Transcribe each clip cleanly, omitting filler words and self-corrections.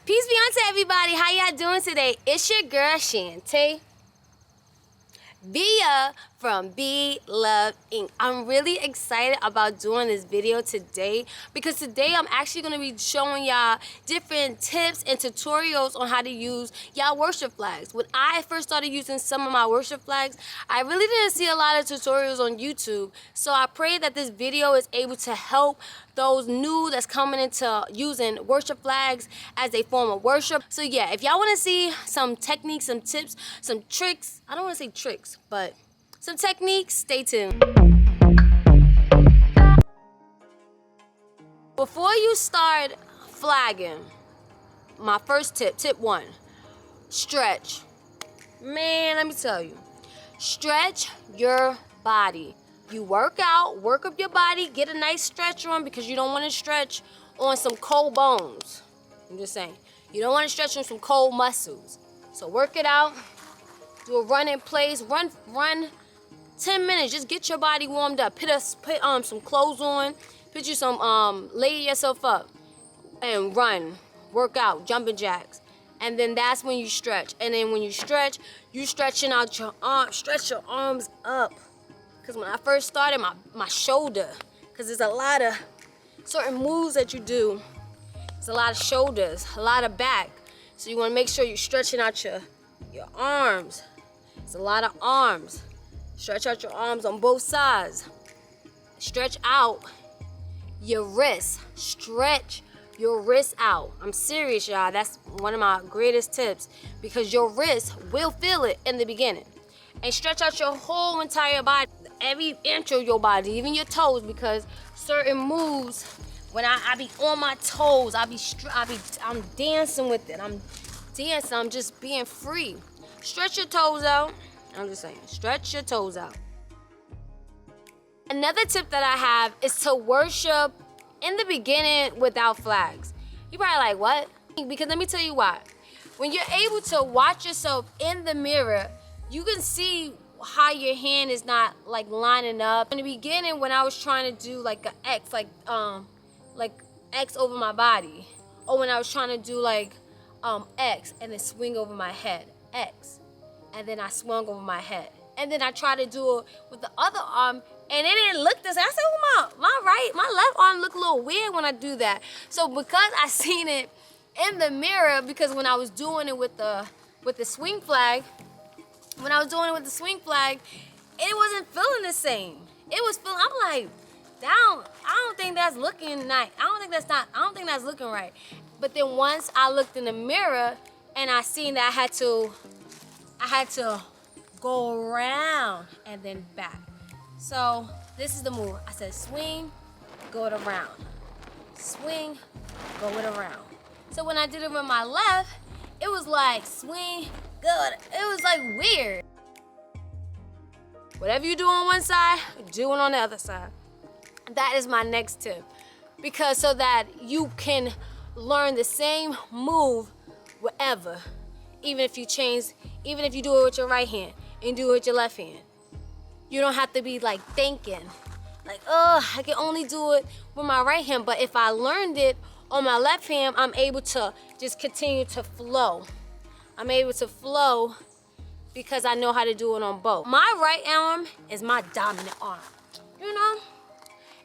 Peace be unto everybody. How y'all doing today? It's your girl Shantea from Be Love I.N.C. I'm really excited about doing this video today because today I'm actually going to be showing y'all different tips and tutorials on how to use y'all worship flags. When I first started using some of my worship flags, I really didn't see a lot of tutorials on YouTube. So I pray that this video is able to help those new that's coming into using worship flags as a form of worship. So yeah, if y'all want to see some techniques, some tips, some tricks, I don't want to say tricks, but some techniques, stay tuned. Before you start flagging, my first tip, tip 1, stretch. Man, let me tell you, stretch your body. You work out, work up your body, get a nice stretch on because you don't want to stretch on some cold bones. I'm just saying, you don't want to stretch on some cold muscles. So work it out, do a run in place, run 10 minutes, just get your body warmed up. Put some clothes on, put you some, lay yourself up and run, work out, jumping jacks. And then that's when you stretch. And then when you stretch, you stretching out your arms, stretch your arms up. Because when I first started, my shoulder, because there's a lot of certain moves that you do. There's a lot of shoulders, a lot of back. So you want to make sure you're stretching out your arms. It's a lot of arms. Stretch out your arms on both sides. Stretch out your wrists. Stretch your wrists out. I'm serious, y'all. That's one of my greatest tips because your wrists will feel it in the beginning. And stretch out your whole entire body, every inch of your body, even your toes, because certain moves, when I be on my toes, I'm dancing with it. I'm just being free. Stretch your toes out. I'm just saying, stretch your toes out. Another tip that I have is to worship in the beginning without flags. You're probably like, what? Because let me tell you why. When you're able to watch yourself in the mirror, you can see how your hand is not like lining up. In the beginning, when I was trying to do like an X, like X over my body, or when I was trying to do like X and then swing over my head, X, and then I swung over my head, and then I tried to do it with the other arm, and it didn't look the same. I said, well, my left arm look a little weird when I do that. So because I seen it in the mirror, because when I was doing it with the swing flag, it wasn't feeling the same. It was feeling, I'm like, I don't think that's looking nice. I don't think that's looking right. But then once I looked in the mirror and I seen that I had to go around and then back. So this is the move. I said swing, go it around. Swing, go it around. So when I did it with my left, it was like swing, good. It was like weird. Whatever you do on one side, do it on the other side. That is my next tip. Because so that you can learn the same move wherever. Even if you do it with your right hand and do it with your left hand. You don't have to be like thinking, like, oh, I can only do it with my right hand. But if I learned it on my left hand, I'm able to just continue to flow. I'm able to flow because I know how to do it on both. My right arm is my dominant arm. You know,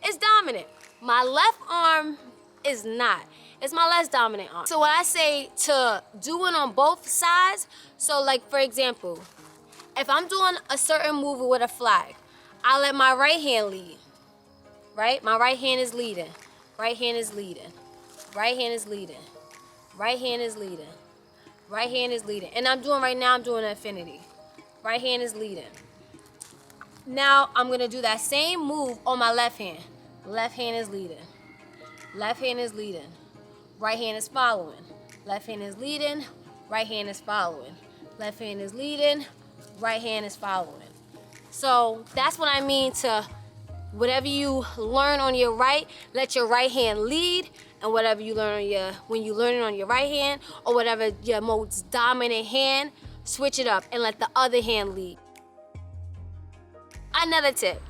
it's dominant. My left arm is not. It's my less dominant arm. So when I say to do it on both sides, so like for example, if I'm doing a certain move with a flag, I let my right hand lead, right? My right hand is leading. Right hand is leading. Right hand is leading. Right hand is leading. Right hand is leading. And I'm doing an infinity. Right hand is leading. Now I'm gonna do that same move on my left hand. Left hand is leading. Left hand is leading. Right hand is following. Left hand is leading. Right hand is following. Left hand is leading. Right hand is following. So that's what I mean to whatever you learn on your right, let your right hand lead, and whatever you learn when you learn it on your right hand, or whatever your most dominant hand, switch it up and let the other hand lead. Another tip,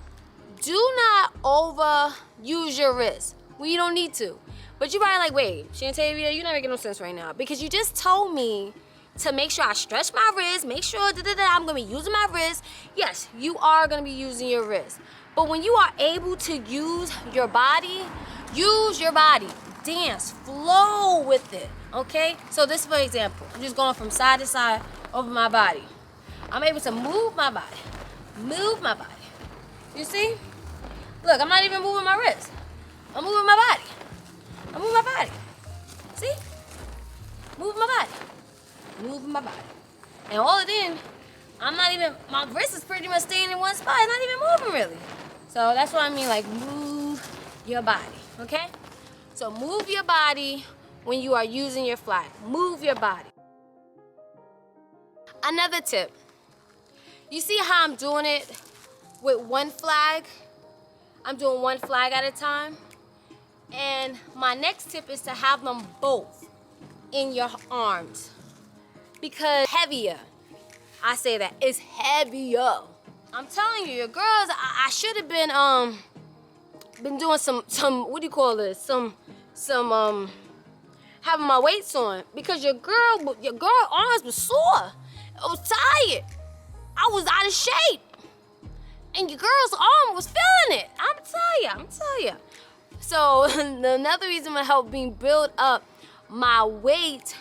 do not overuse your wrist when you don't need to. But you probably like, wait, Shantavia, you're not making no sense right now. Because you just told me to make sure I stretch my wrist, make sure I'm gonna be using my wrist. Yes, you are gonna be using your wrist. But when you are able to use your body, dance, flow with it, okay? So this, for example, I'm just going from side to side over my body. I'm able to move my body. You see? Look, I'm not even moving my wrist. I'm moving my body. See? Moving my body. And all of then, my wrist is pretty much staying in one spot. It's not even moving really. So that's what I mean, like move your body, okay? So move your body when you are using your flag. Move your body. Another tip. You see how I'm doing it with one flag? I'm doing one flag at a time. And my next tip is to have them both in your arms. Because heavier, I say that, it's heavier. I'm telling you, your girls, I should have been doing some, what do you call this? Some having my weights on. Because your girl arms was sore. I was tired. I was out of shape. And your girl's arm was feeling it. I'm telling you. So another reason to help me build up my weight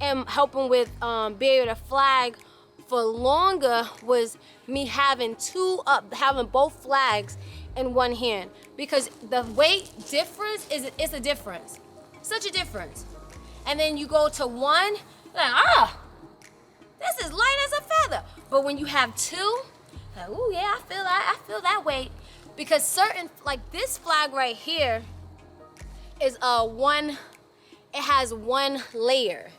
and helping with being able to flag for longer was me having both flags in one hand. Because the weight difference is a difference. Such a difference. And then you go to one, you're like, this is light as a feather. But when you have two, like, ooh, yeah, I feel that weight. Because certain, like this flag right here is it has one layer.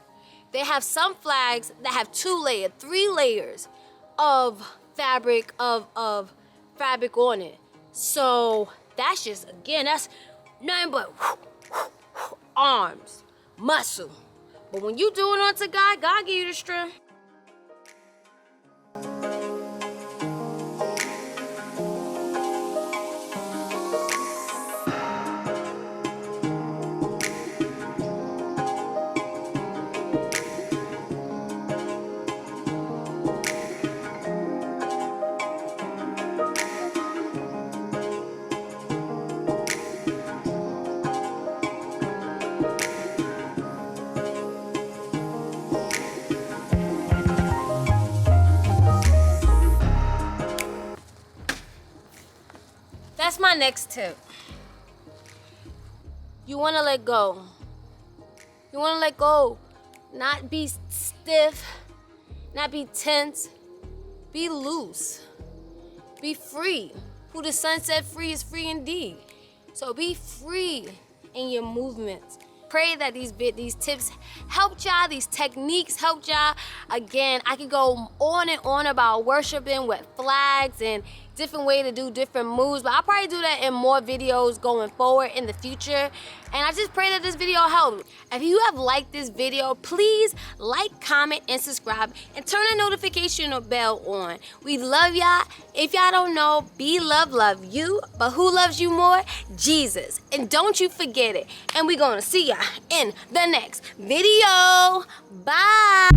They have some flags that have 2 layers, 3 layers of fabric on it. So that's just, again, that's nothing but arms, muscle. But when you do it onto God give you the strength. That's my next tip. You want to let go. Not be stiff, not be tense. Be loose. Be free. Who the sun set free is free indeed. So be free in your movements. Pray that these tips helped y'all, these techniques helped y'all. Again, I could go on and on about worshiping with flags and different way to do different moves, but I'll probably do that in more videos going forward in the future. And I just pray that this video helped. If you have liked this video, please like, comment, and subscribe, and turn the notification bell on. We love y'all. If y'all don't know, Be Love you, but who loves you more? Jesus. And don't you forget it. And we're gonna see y'all in the next video. Bye.